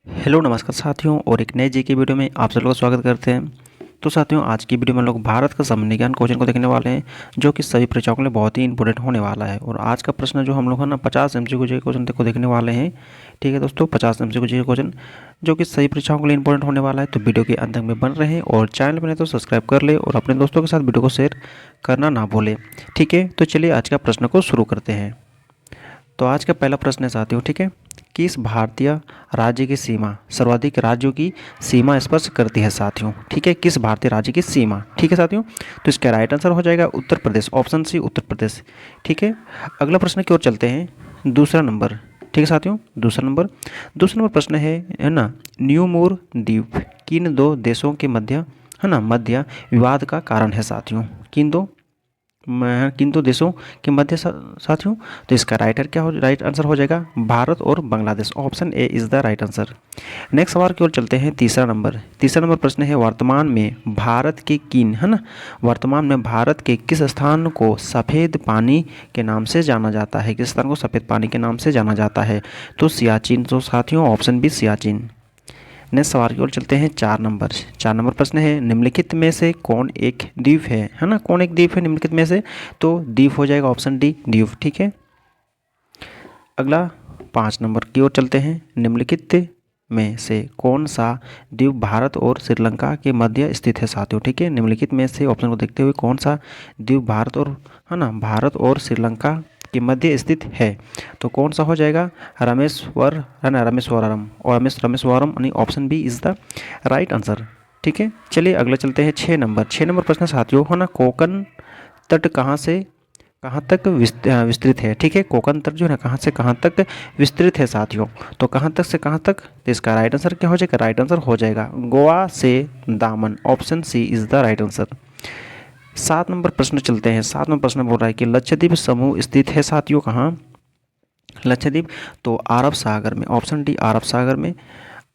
Hello नमस्कार साथियों, और एक नए जी के वीडियो में आप सब लोग का स्वागत करते हैं। तो साथियों, आज की वीडियो में हम लोग भारत का सामान्य ज्ञान क्वेश्चन को देखने वाले हैं, जो कि सभी परीक्षाओं के लिए बहुत ही इंपॉर्टेंट होने वाला है। और आज का प्रश्न जो हम लोग है ना 50 MCQ जी क्वेश्चन को देखने वाले हैं। ठीक है दोस्तों, 50 MCQ जी क्वेश्चन जो कि सभी परीक्षाओं के लिए इंपॉर्टेंट होने वाला है। तो वीडियो के अंत तक में बन रहे हैं, और चैनल बने तो सब्सक्राइब कर ले और अपने दोस्तों के साथ वीडियो को शेयर करना ना भूलें। ठीक है, तो चलिए आज का प्रश्न को शुरू करते हैं। तो आज का पहला प्रश्न है साथियों, ठीक है, किस भारतीय राज्य की सीमा सर्वाधिक राज्यों की सीमा स्पर्श करती है साथियों। ठीक है, किस भारतीय राज्य की सीमा। ठीक है साथियों, तो इसका राइट आंसर हो जाएगा उत्तर प्रदेश, ऑप्शन सी उत्तर प्रदेश। ठीक है, अगला प्रश्न की ओर चलते हैं। दूसरा नंबर, ठीक है साथियों, दूसरा नंबर प्रश्न है ना, न्यूमोर द्वीप किन दो देशों के मध्य है ना मध्य विवाद का कारण है साथियों। किन दो देशों के मध्य साथियों। तो इसका राइट आंसर हो जाएगा भारत और Bangladesh, option A is the right answer. Next सवाल की ओर चलते हैं। तीसरा नंबर प्रश्न है, वर्तमान में भारत के किस स्थान को सफ़ेद पानी के नाम से जाना जाता है। किस स्थान को सफ़ेद पानी के नाम से जाना जाता है। तो सियाचिन। तो साथियों ऑप्शन बी सियाचिन। नेक्स्ट सवाल की ओर चलते हैं। चार नंबर प्रश्न है, निम्नलिखित में से कौन एक द्वीप है ना, कौन एक द्वीप है निम्नलिखित में से। तो द्वीप हो जाएगा ऑप्शन डी द्वीप। ठीक है, अगला 5 नंबर की ओर चलते हैं। निम्नलिखित में से कौन सा द्वीप भारत और श्रीलंका के मध्य स्थित है साथियों। ठीक है, निम्नलिखित में से ऑप्शन को देखते हुए कौन सा द्वीप भारत और श्रीलंका के मध्य स्थित है। तो कौन सा हो जाएगा, रामेश्वरम यानी option B is the right answer. ठीक है, चलिए अगला चलते हैं। 6 नंबर प्रश्न साथियों है ना, कोंकण तट कहाँ से कहाँ तक विस्तृत है। ठीक है, कोंकण तट जो है ना कहाँ से कहाँ तक विस्तृत है साथियों। तो कहाँ तक से कहाँ तक, तो इसका राइट आंसर क्या हो जाएगा, राइट आंसर हो जाएगा गोवा से Daman, option C is the right answer. 7 number प्रश्न चलते हैं। 7वां प्रश्न बोल रहा है कि लक्षद्वीप समूह स्थित है साथियों कहाँ। लक्षद्वीप तो अरब सागर में, ऑप्शन डी अरब सागर में।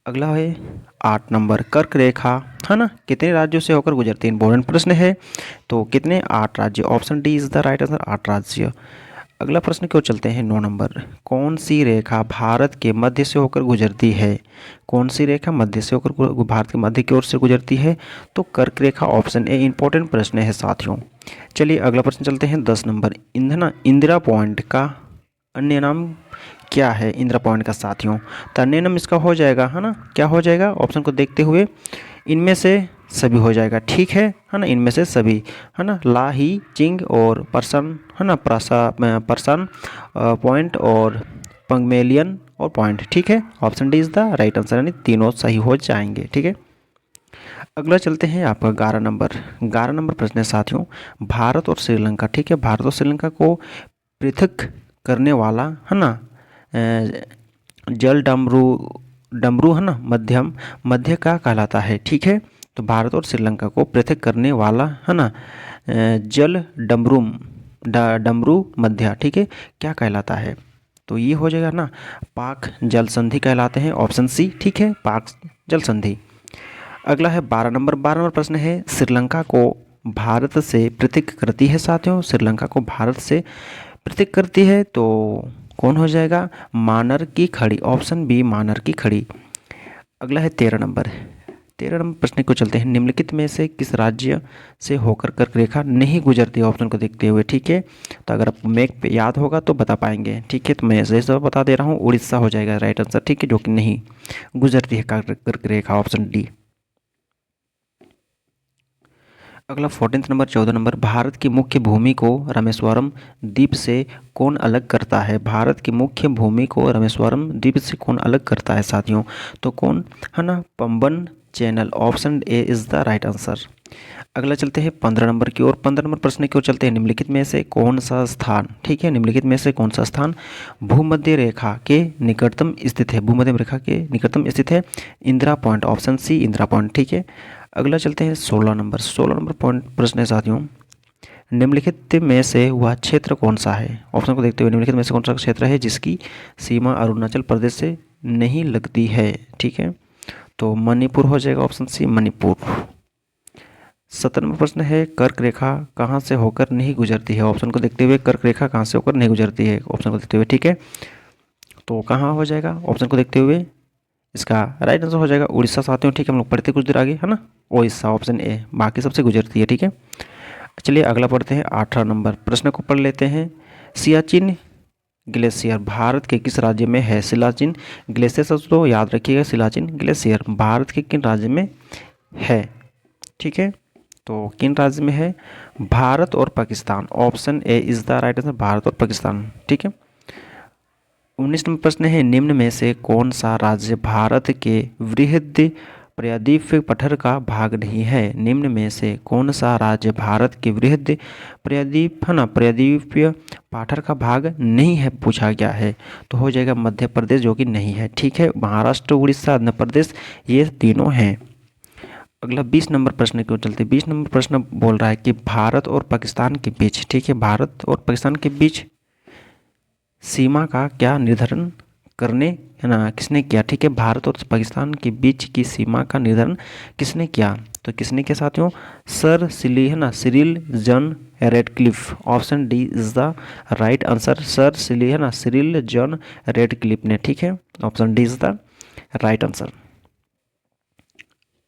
अगला है 8 नंबर, कर्क रेखा है ना कितने राज्यों से होकर गुजरती है, इंपॉर्टेंट प्रश्न है। तो कितने, 8 राज्य, option D is the right answer, 8 राज्य। अगला प्रश्न की ओर चलते हैं। 9 नंबर, कौन सी रेखा भारत के मध्य से होकर गुजरती है। कौन सी रेखा मध्य से होकर भारत के मध्य की ओर से गुजरती है। तो कर्क रेखा, ऑप्शन ए इंपॉर्टेंट प्रश्न है साथियों। चलिए अगला प्रश्न चलते हैं। 10 नंबर, इंदिरा पॉइंट का अन्य नाम क्या है। इंदिरा पॉइंट का साथियों, तो अन्य नाम इसका हो जाएगा है ना, क्या हो जाएगा, ऑप्शन को देखते हुए इनमें से सभी हो जाएगा। ठीक है ना, इनमें से सभी है ना, ला ही चिंग और परसन है ना, परसन पॉइंट और पंगमेलियन और पॉइंट। ठीक है, option D is the right answer, यानी तीनों सही हो जाएंगे। ठीक है, अगला चलते हैं आपका 11 नंबर प्रश्न है साथियों, भारत और श्रीलंका। ठीक है, भारत और श्रीलंका को पृथक करने वाला है ना जल डमरू है ना मध्य का कहलाता है। ठीक है, तो भारत और श्रीलंका को पृथक करने वाला है ना जल डमरू मध्य, ठीक है, क्या कहलाता है। तो ये हो जाएगा ना पाक जल संधि कहलाते हैं, ऑप्शन सी। ठीक है, पाक जल संधि। अगला है 12 नंबर प्रश्न है, श्रीलंका को भारत से पृथक करती है साथियों। श्रीलंका को भारत से पृथक करती है तो कौन हो जाएगा, मानर की खड़ी, ऑप्शन बी मानर की खड़ी। अगला है 13 नंबर प्रश्न को चलते हैं। निम्नलिखित में से किस राज्य से होकर कर्क रेखा नहीं गुजरती, ऑप्शन को देखते हुए। ठीक है, तो अगर आपको मैप पे याद होगा तो बता पाएंगे। ठीक है, तो मैं जैसे बता दे रहा हूँ, उड़ीसा हो जाएगा राइट आंसर। ठीक है, जो कि नहीं गुजरती है कर्क रेखा, ऑप्शन डी। अगला 14 नंबर, भारत की मुख्य भूमि को रामेश्वरम द्वीप से कौन अलग करता है। भारत की मुख्य भूमि को रामेश्वरम द्वीप से कौन अलग करता है साथियों। तो कौन है ना, Pamban channel, option A is the right answer. अगला चलते हैं 15 नंबर की ओर। 15 नंबर प्रश्न की ओर चलते हैं। निम्नलिखित में से कौन सा स्थान, ठीक है, निम्नलिखित में से कौन सा स्थान भूमध्य रेखा के निकटतम स्थित है। भूमध्य रेखा के निकटतम स्थित है Indira Point, option C Indira Point. ठीक है, अगला चलते हैं 16 नंबर पॉइंट प्रश्न है साथियों, निम्नलिखित में से वह क्षेत्र कौन सा है। ऑप्शन को देखते हुए निम्नलिखित में से कौन सा क्षेत्र है जिसकी सीमा अरुणाचल प्रदेश से नहीं लगती है। ठीक है, तो मणिपुर हो जाएगा, ऑप्शन सी मणिपुर। 17 नंबर प्रश्न है, कर्क रेखा कहाँ से होकर नहीं गुजरती है। ऑप्शन को देखते हुए कर्क रेखा कहाँ से होकर नहीं गुजरती है, ऑप्शन को देखते हुए। ठीक है, तो कहाँ हो जाएगा, ऑप्शन को देखते हुए इसका राइट आंसर हो जाएगा उड़ीसा साथियों। ठीक है, हम लोग पढ़ते कुछ देर आगे, है ना, उड़ीसा ऑप्शन ए, बाकी सबसे गुजरती है। ठीक है, चलिए अगला पढ़ते हैं। 18 नंबर प्रश्न को पढ़ लेते हैं। सियाचिन ग्लेशियर भारत के किस राज्य में है? सियाचिन ग्लेशियर तो याद रखिएगा, सियाचिन ग्लेशियर भारत के किन राज्य में है? ठीक है, तो किन राज्य में है? भारत और Pakistan, option A is the right answer, Bharat और पाकिस्तान। ठीक है, 19 नंबर प्रश्न है, निम्न में से कौन सा राज्य भारत के वृहद प्रायद्वीपीय पठार का भाग नहीं है? निम्न में से कौन सा राज्य भारत के वृहद प्रायद्वीपीय पठार का भाग नहीं है, पूछा गया है। तो हो जाएगा मध्य प्रदेश, जो कि नहीं है। ठीक है, महाराष्ट्र, उड़ीसा, आंध्र प्रदेश, ये तीनों हैं। अगला 20 नंबर प्रश्न क्यों चलते? 20 नंबर प्रश्न बोल रहा है कि भारत और पाकिस्तान के बीच, ठीक है, भारत और पाकिस्तान के बीच सीमा का क्या निर्धारण करने, है ना, किसने किया? ठीक है, भारत और पाकिस्तान के बीच की सीमा का निर्धारण किसने किया? तो किसने किया साथियों? Sir Cyril John Radcliffe, option D is the right answer. Cyril John Radcliffe ने, ठीक है, option D is the right answer.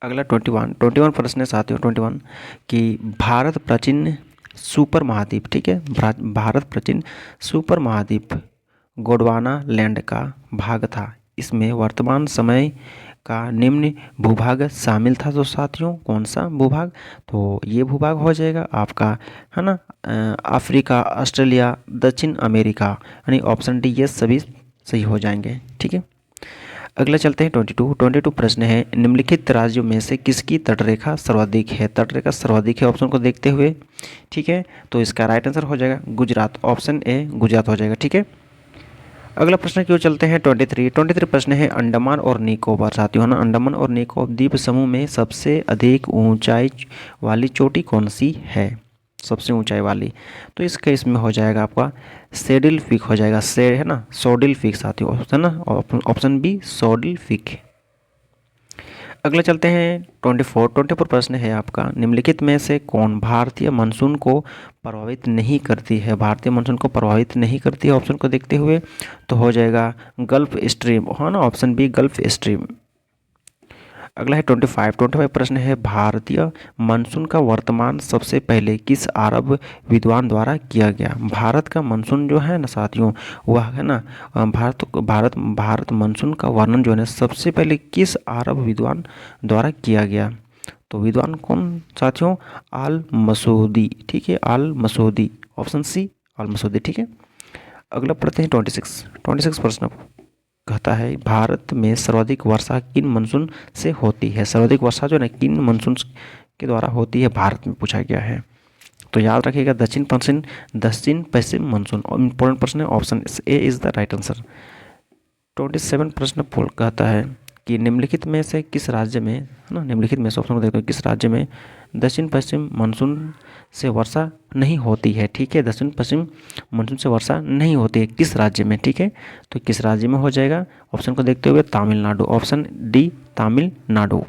अगला 21 प्रश्न है साथियों, 21 कि भारत प्राचीन सुपर महाद्वीप, ठीक है, भारत प्राचीन सुपर महाद्वीप गोंडवाना लैंड का भाग था। इसमें वर्तमान समय का निम्न भूभाग शामिल था। तो साथियों कौन सा भूभाग? तो ये भूभाग हो जाएगा आपका, है ना, अफ्रीका, ऑस्ट्रेलिया, दक्षिण अमेरिका, यानी ऑप्शन डी, ये सभी सही हो जाएंगे। ठीक है, अगला चलते हैं 22 प्रश्न है, निम्नलिखित राज्यों में से किसकी तटरेखा सर्वाधिक है? तटरेखा सर्वाधिक है ऑप्शन को देखते हुए। ठीक है, तो इसका राइट आंसर हो जाएगा गुजरात, ऑप्शन ए गुजरात हो जाएगा। ठीक है, अगला प्रश्न क्यों चलते हैं 23 प्रश्न है, अंडमान और निकोबार साथियों, है ना, अंडमान और निकोबार द्वीप समूह में सबसे अधिक ऊंचाई वाली चोटी कौन सी है? सबसे ऊंचाई वाली, तो इस केस में हो जाएगा आपका सैडल पीक हो जाएगा, है ना, सैडल पीक साथियों, है ना, ऑप्शन बी सैडल पीक। अगला चलते हैं 24 प्रश्न है आपका, निम्नलिखित में से कौन भारतीय मानसून को प्रभावित नहीं करती है? भारतीय मानसून को प्रभावित नहीं करती है, ऑप्शन को देखते हुए तो हो जाएगा गल्फ स्ट्रीम, है ना, ऑप्शन बी गल्फ स्ट्रीम। अगला है 25 प्रश्न है, भारतीय मानसून का वर्तमान सबसे पहले किस अरब विद्वान द्वारा किया गया? भारत का मानसून जो है ना साथियों, वह है ना, भारत मानसून का वर्णन जो है ना सबसे पहले किस अरब विद्वान द्वारा किया गया? तो विद्वान कौन साथियों? आल मसूदी। ठीक है, आल मसूदी, ऑप्शन सी आल मसूदी। ठीक है, अगला पढ़ते हैं 26 प्रश्न कहता है, भारत में सर्वाधिक वर्षा किन मानसून से होती है? सर्वाधिक वर्षा जो है ना किन मानसून के द्वारा होती है भारत में, पूछा गया है। तो याद रखिएगा दक्षिण पश्चिम मानसून, इंपॉर्टेंट प्रश्न है, option A is the right answer. 27 प्रश्न कहता है कि निम्नलिखित में से किस राज्य में, है ना, निम्नलिखित में से ऑप्शन को देखते हैं, किस राज्य में दक्षिण पश्चिम मानसून से वर्षा नहीं होती है? ठीक है, दक्षिण पश्चिम मानसून से वर्षा नहीं होती है, किस राज्य में? ठीक है, तो किस राज्य में हो जाएगा, ऑप्शन को देखते हुए तमिलनाडु, ऑप्शन डी तमिलनाडु।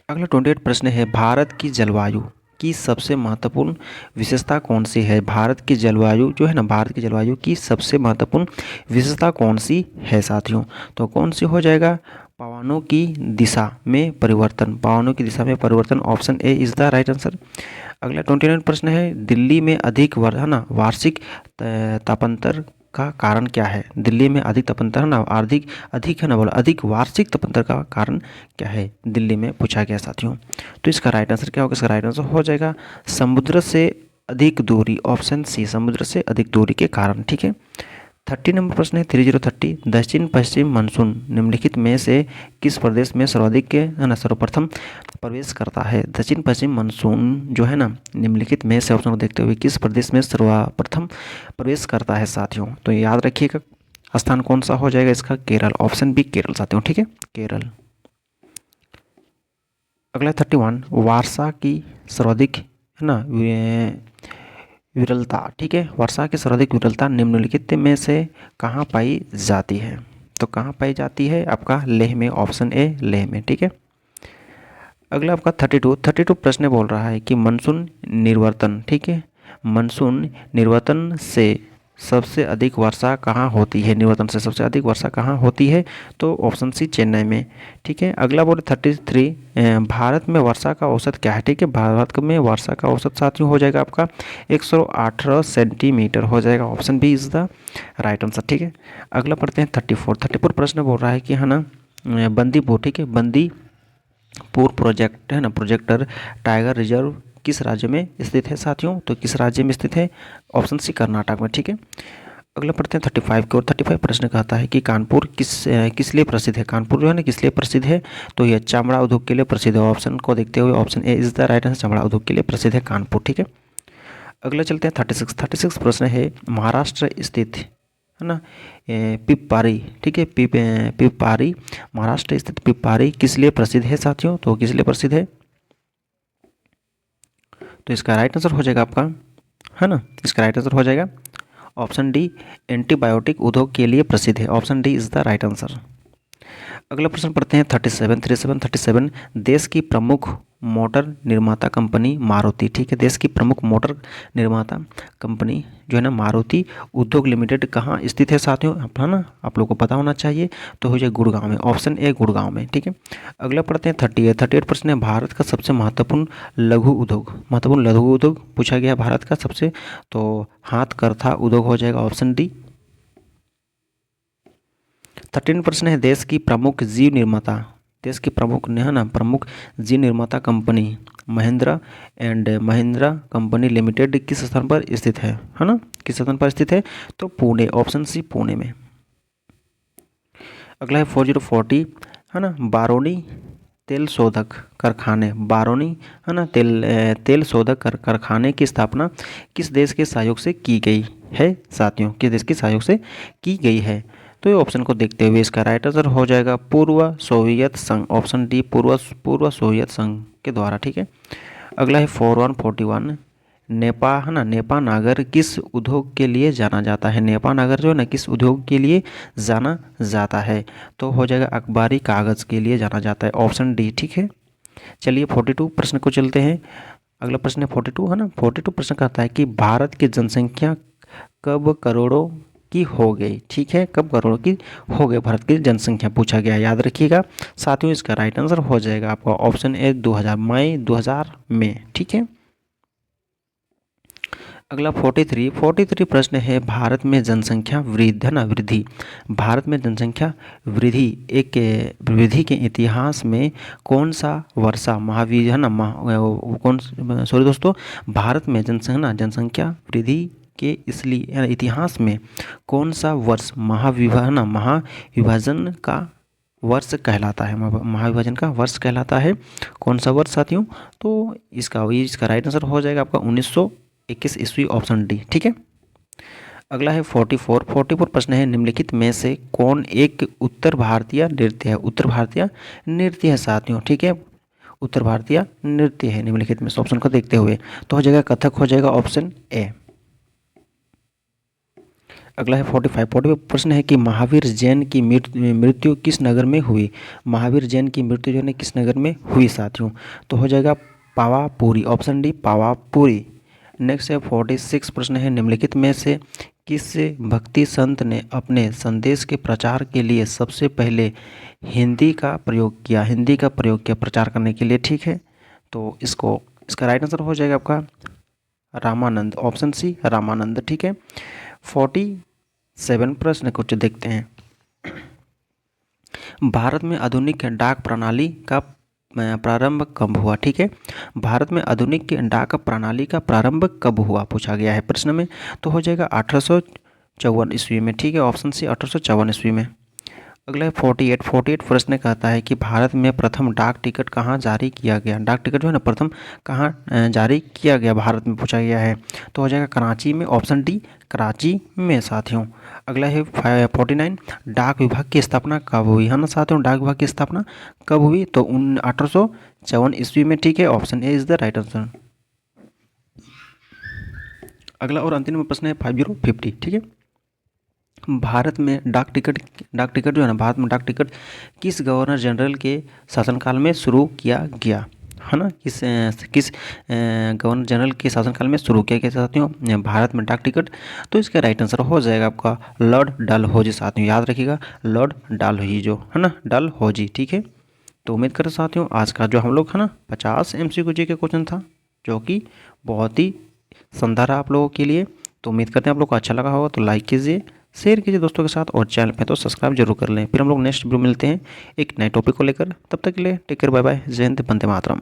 अगला 28 प्रश्न है, भारत की जलवायु की सबसे महत्वपूर्ण विशेषता कौन सी है? भारत की जलवायु जो है ना, भारत की जलवायु की सबसे महत्वपूर्ण विशेषता कौन सी है साथियों? तो कौन सी हो जाएगा? पवनों की दिशा में परिवर्तन, पवनों की दिशा में परिवर्तन, option A is the right answer. अगला 29 प्रश्न है, दिल्ली में अधिक है ना वार्षिक तापांतर का कारण क्या है? दिल्ली में अधिक तापांतर है ना, अधिक है ना, बोला अधिक वार्षिक तापांतर का कारण क्या है दिल्ली में, पूछा गया साथियों। तो इसका राइट आंसर क्या होगा? इसका राइट आंसर हो जाएगा समुद्र से अधिक दूरी, ऑप्शन सी समुद्र से अधिक दूरी के कारण। ठीक है, 30 नंबर प्रश्न है, 30 दक्षिण पश्चिम मानसून निम्नलिखित में से किस प्रदेश में सर्वाधिक है ना सर्वप्रथम प्रवेश करता है? दक्षिण पश्चिम मानसून जो है ना निम्नलिखित में से ऑप्शन को देखते हुए किस प्रदेश में सर्वप्रथम प्रवेश करता है साथियों? तो याद रखिएगा स्थान कौन सा हो जाएगा इसका? केरल, ऑप्शन बी केरल साथियों। ठीक है, केरल। अगला 31 वर्षा की सर्वाधिक है ना विरलता, ठीक है, वर्षा की सर्वाधिक विरलता निम्नलिखित में से कहाँ पाई जाती है? तो कहाँ पाई जाती है? आपका लेह में, ऑप्शन ए लेह में। ठीक है, अगला आपका 32 प्रश्न बोल रहा है कि मानसून निर्वर्तन, ठीक है, मानसून निर्वर्तन से सबसे अधिक वर्षा कहाँ होती है, निम्नतम से सबसे अधिक वर्षा कहाँ होती है, तो ऑप्शन सी चेन्नई में। ठीक है, अगला बोले 33, भारत में वर्षा का औसत क्या है। ठीक है, भारत में वर्षा का औसत साथियों हो जाएगा आपका 118 सेंटीमीटर हो जाएगा। Option B is the right answer. ठीक है, अगला पढ़ते हैं 34 प्रश्न बोल रहा है कि है ना बंदीपुर, ठीक है, बंदीपुर प्रोजेक्ट है ना, प्रोजेक्टर टाइगर रिजर्व किस राज्य में स्थित है साथियों, तो किस राज्य में स्थित है, ऑप्शन सी कर्नाटक में। ठीक है, अगला पढ़ते हैं 35 की ओर। 35 प्रश्न कहता है कि कानपुर किस लिए प्रसिद्ध है। कानपुर जो है ना किस लिए प्रसिद्ध है, तो यह चमड़ा उद्योग के लिए प्रसिद्ध है। ऑप्शन को देखते हुए option A is the right answer, चमड़ा उद्योग के लिए प्रसिद्ध है कानपुर। ठीक है, अगला चलते हैं 36 प्रश्न है महाराष्ट्र स्थित है ना पिपपारी। ठीक है, पिपपारी, महाराष्ट्र स्थित पिपपारी किस लिए प्रसिद्ध है साथियों, तो किस लिए प्रसिद्ध है, तो इसका राइट आंसर हो जाएगा आपका है ना, इसका राइट आंसर हो जाएगा ऑप्शन डी, एंटीबायोटिक उद्योग के लिए प्रसिद्ध है। Option D is the right answer. अगला प्रश्न पढ़ते हैं 37 देश की प्रमुख मोटर निर्माता कंपनी मारुति। ठीक है, देश की प्रमुख मोटर निर्माता कंपनी जो है ना मारुति उद्योग लिमिटेड कहाँ स्थित है साथियों, है ना, आप लोगों को पता होना चाहिए, तो हो जाए गुड़गांव में। ऑप्शन ए गुड़गांव में। ठीक है, अगला पढ़ते हैं 38 प्रश्न है भारत का सबसे महत्वपूर्ण लघु उद्योग पूछा गया है भारत का सबसे, तो हाथ करथा उद्योग हो जाएगा। Option D. 13 प्रश्न है देश की प्रमुख जीव निर्माता, देश की प्रमुख है ना प्रमुख जीव निर्माता कंपनी महिंद्रा कंपनी लिमिटेड किस स्थान पर स्थित है ना, किस स्थान पर स्थित है, तो पुणे। ऑप्शन सी पुणे में। अगला है 4040 है ना बारोनी तेल शोधक कारखाने, बारोनी है ना तेल शोधक कारखाने की स्थापना किस देश के सहयोग से की गई है साथियों, किस देश के सहयोग से की गई है, तो ये ऑप्शन को देखते हुए इसका राइट आंसर हो जाएगा पूर्व सोवियत संघ। ऑप्शन डी पूर्व सोवियत संघ के द्वारा। ठीक है, अगला है 4141 नेपा है ना नेपा नागर किस उद्योग के लिए जाना जाता है। नेपा नागर जो है ना किस उद्योग के लिए जाना जाता है, तो हो जाएगा अखबारी कागज़ के लिए जाना जाता है। Option D. ठीक है, चलिए 42 प्रश्न को चलते हैं। अगला प्रश्न है 42 है ना 42 प्रश्न कहता है कि भारत की जनसंख्या कब करोड़ों की हो गई। ठीक है, कब करोड़ों की हो गई भारत की जनसंख्या पूछा गया, याद रखिएगा साथियों, इसका राइट आंसर हो जाएगा आपका ऑप्शन ए 2000 मई 2000 में। ठीक है, अगला 43 प्रश्न है भारत में जनसंख्या वृद्धि ना वृद्धि, भारत में जनसंख्या वृद्धि के इतिहास में कौन सा वर्षा महावीर है ना कौन सॉरी दोस्तों, भारत में जनसंख्या वृद्धि के इसलिए इतिहास में कौन सा वर्ष महाविभाजन का वर्ष कहलाता है, महाविभाजन का वर्ष कहलाता है, कौन सा वर्ष साथियों, तो इसका राइट आंसर हो जाएगा आपका 1921 ईस्वी। Option D. ठीक है, अगला है 44 प्रश्न है निम्नलिखित में से कौन एक उत्तर भारतीय नृत्य है, उत्तर भारतीय नृत्य है साथियों। ठीक है, उत्तर भारतीय नृत्य है निम्नलिखित में से, ऑप्शन को देखते हुए तो हो जाएगा कथक, हो जाएगा ऑप्शन ए। अगला है 45 प्रश्न है कि महावीर जैन की मृत्यु किस नगर में हुई, महावीर जैन की मृत्यु जो है किस नगर में हुई साथियों, तो हो जाएगा Pawapuri. Option D Pawapuri. Next है 46 प्रश्न है निम्नलिखित में से किस भक्ति संत ने अपने संदेश के प्रचार के लिए सबसे पहले हिंदी का प्रयोग किया प्रचार करने के लिए। ठीक है, तो इसका राइट आंसर हो जाएगा आपका रामानंद। Option C Ramanand. ठीक है, 47 प्रश्न कुछ देखते हैं। भारत में आधुनिक डाक प्रणाली का प्रारंभ कब हुआ। ठीक है, भारत में आधुनिक डाक प्रणाली का प्रारंभ कब हुआ पूछा गया है प्रश्न में, तो हो जाएगा 1854 ईस्वी में। ठीक है, ऑप्शन सी 1854 ईस्वी में। अगला है 48 प्रश्न कहता है कि भारत में प्रथम डाक टिकट कहाँ जारी किया गया, डाक टिकट जो है ना प्रथम कहाँ जारी किया गया भारत में पूछा गया है, तो हो जाएगा कराची में। ऑप्शन डी कराची में साथियों। अगला है 49 डाक विभाग की स्थापना कब हुई है ना साथियों, डाक विभाग की स्थापना कब हुई, तो 1854 ईस्वी में। ठीक है, option A is the right answer. अगला और अंतिम प्रश्न है 5050। ठीक है, भारत में डाक टिकट जो है ना भारत में डाक टिकट किस गवर्नर जनरल के शासनकाल में शुरू किया गया। है ना, किस गवर्नर जनरल के शासनकाल में शुरू किया गया साथियों भारत में डाक टिकट? तो इसका राइट आंसर हो जाएगा आपका लॉर्ड डलहौजी साथियों, याद रखिएगा लॉर्ड डलहौजी जो है ना, डलहौजी। ठीक है, तो उम्मीद करें साथियों आज का जो हम लोग है ना 50 MCQ जी के क्वेश्चन था जो कि बहुत ही शानदार है आप लोगों के लिए। तो उम्मीद करते हैं आप लोग को अच्छा लगा होगा, तो लाइक कीजिए, शेयर कीजिए दोस्तों के साथ, और चैनल पे तो सब्सक्राइब जरूर कर लें। फिर हम लोग नेक्स्ट वीडियो मिलते हैं एक नए टॉपिक को लेकर, तब तक के लिए टेक केयर, बाय बाय, जय हिंद, वंदे मातरम।